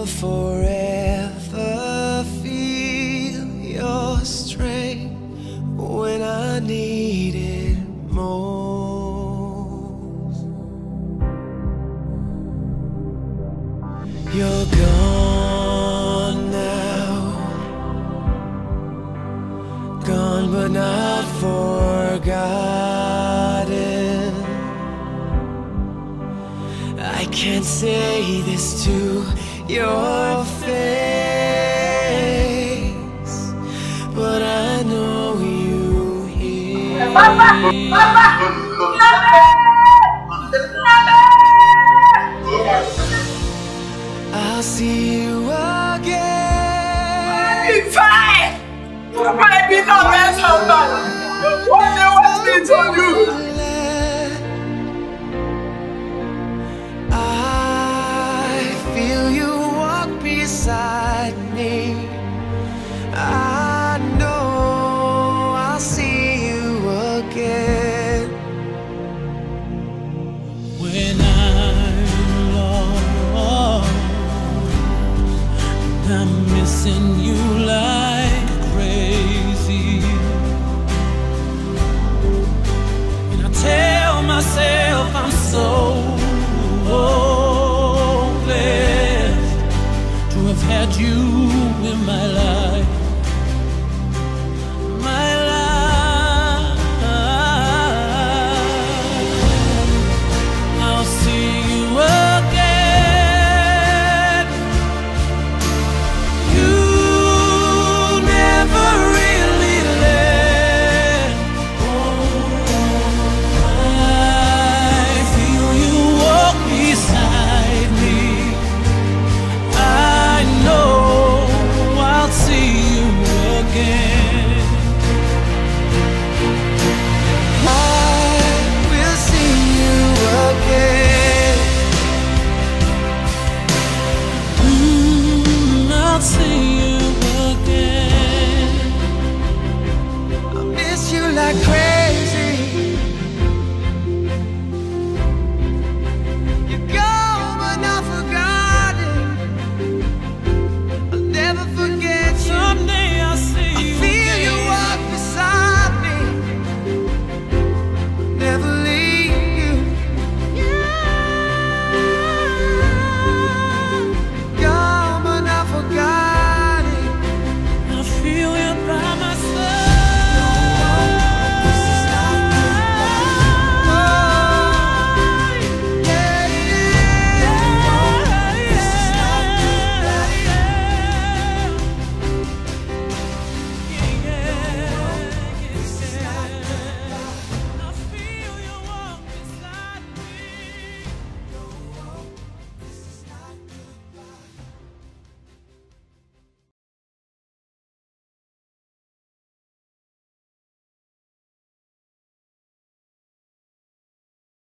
will forever feel your strength when I need it most. You're gone now, gone but not forgotten. I can't say this to your face, but I know you hear me. I'll see you again. It's fine. You might be the best husband. What do you want me to do? Beside me, I know I'll see you again. When I'm lost, I'm missing you like crazy, and I tell myself I'm so glad to have had you